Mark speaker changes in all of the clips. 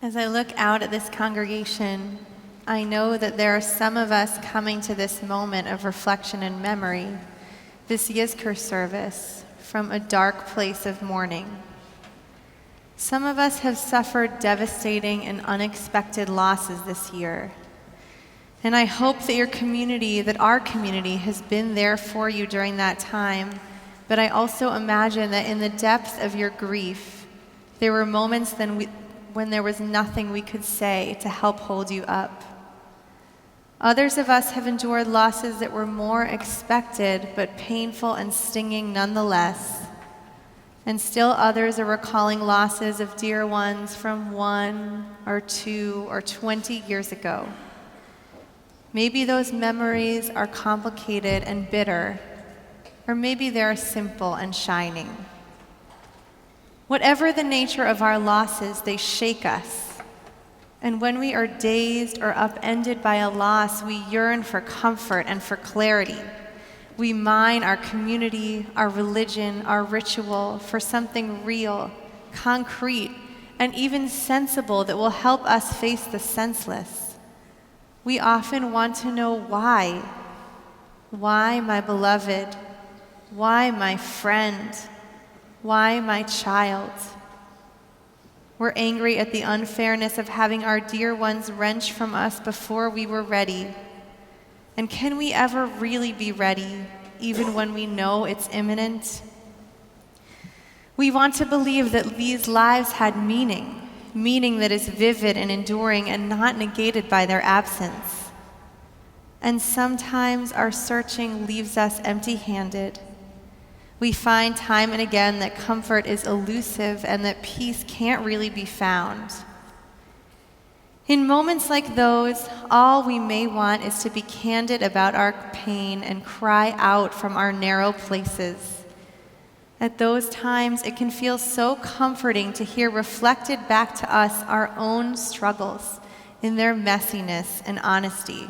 Speaker 1: As I look out at this congregation, I know that there are some of us coming to this moment of reflection and memory, this Yizkor service, from a dark place of mourning. Some of us have suffered devastating and unexpected losses this year. And I hope that our community has been there for you during that time, but I also imagine that in the depths of your grief, there were moments when there was nothing we could say to help hold you up. Others of us have endured losses that were more expected but painful and stinging nonetheless. And still others are recalling losses of dear ones from 1 or 2 or 20 years ago. Maybe those memories are complicated and bitter, or maybe they're simple and shining. Whatever the nature of our losses, they shake us. And when we are dazed or upended by a loss, we yearn for comfort and for clarity. We mine our community, our religion, our ritual for something real, concrete, and even sensible that will help us face the senseless. We often want to know why. Why, my beloved? Why, my friend? Why, my child? We're angry at the unfairness of having our dear ones wrenched from us before we were ready. And can we ever really be ready, even when we know it's imminent? We want to believe that these lives had meaning that is vivid and enduring and not negated by their absence. And sometimes our searching leaves us empty-handed. We find time and again that comfort is elusive and that peace can't really be found. In moments like those, all we may want is to be candid about our pain and cry out from our narrow places. At those times, it can feel so comforting to hear reflected back to us our own struggles in their messiness and honesty.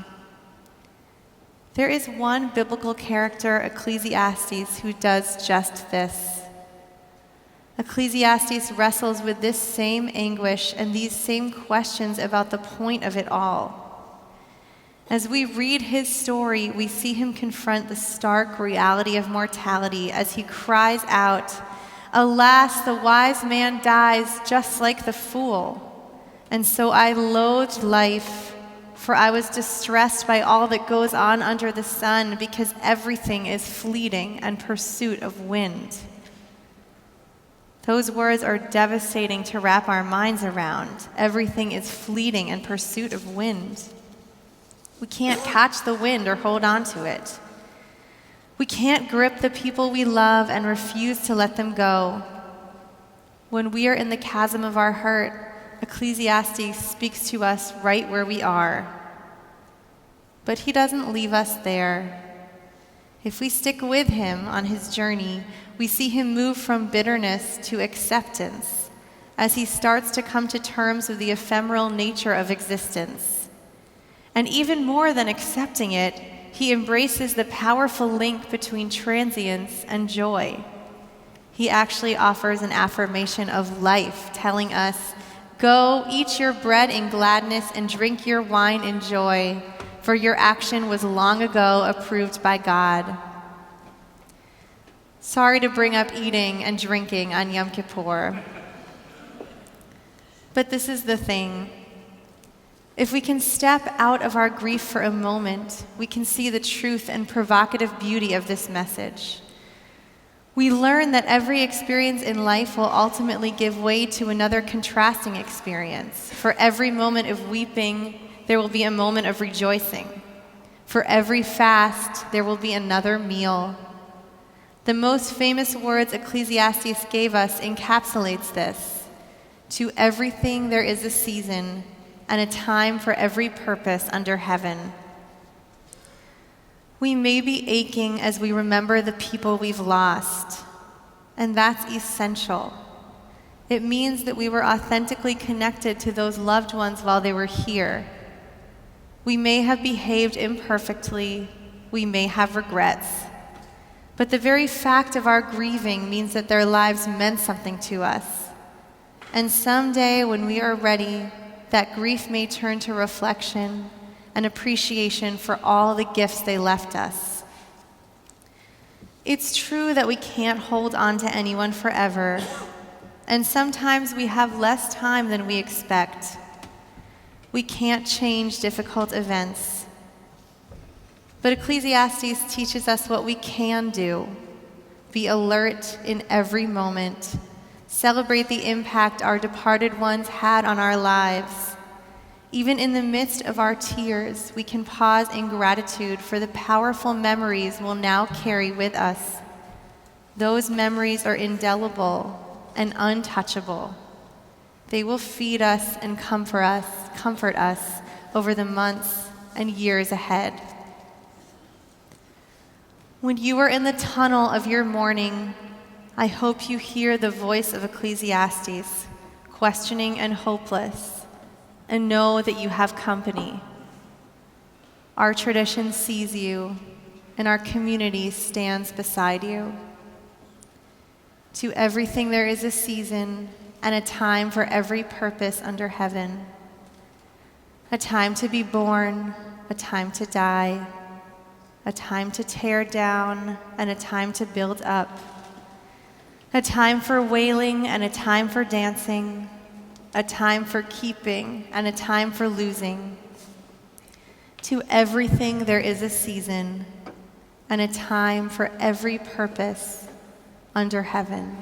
Speaker 1: There is one biblical character, Ecclesiastes, who does just this. Ecclesiastes wrestles with this same anguish and these same questions about the point of it all. As we read his story, we see him confront the stark reality of mortality as he cries out, "Alas, the wise man dies just like the fool. And so I loathed life, for I was distressed by all that goes on under the sun, because everything is fleeting and pursuit of wind." Those words are devastating to wrap our minds around. Everything is fleeting and pursuit of wind. We can't catch the wind or hold on to it. We can't grip the people we love and refuse to let them go. When we are in the chasm of our hurt, Ecclesiastes speaks to us right where we are. But he doesn't leave us there. If we stick with him on his journey, we see him move from bitterness to acceptance as he starts to come to terms with the ephemeral nature of existence. And even more than accepting it, he embraces the powerful link between transience and joy. He actually offers an affirmation of life, telling us, "Go, eat your bread in gladness and drink your wine in joy, for your action was long ago approved by God." Sorry to bring up eating and drinking on Yom Kippur. But this is the thing. If we can step out of our grief for a moment, we can see the truth and provocative beauty of this message. We learn that every experience in life will ultimately give way to another contrasting experience. For every moment of weeping, there will be a moment of rejoicing. For every fast, there will be another meal. The most famous words Ecclesiastes gave us encapsulates this. To everything there is a season, and a time for every purpose under heaven. We may be aching as we remember the people we've lost, and that's essential. It means that we were authentically connected to those loved ones while they were here. We may have behaved imperfectly, we may have regrets, but the very fact of our grieving means that their lives meant something to us. And someday, when we are ready, that grief may turn to reflection and appreciation for all the gifts they left us. It's true that we can't hold on to anyone forever, and sometimes we have less time than we expect. We can't change difficult events. But Ecclesiastes teaches us what we can do. Be alert in every moment. Celebrate the impact our departed ones had on our lives. Even in the midst of our tears, we can pause in gratitude for the powerful memories we'll now carry with us. Those memories are indelible and untouchable. They will feed us and comfort us over the months and years ahead. When you are in the tunnel of your mourning, I hope you hear the voice of Ecclesiastes, questioning and hopeless, and know that you have company. Our tradition sees you, and our community stands beside you. To everything there is a season and a time for every purpose under heaven. A time to be born, a time to die, a time to tear down, and a time to build up. A time for wailing and a time for dancing, a time for keeping and a time for losing. To everything there is a season and a time for every purpose under heaven.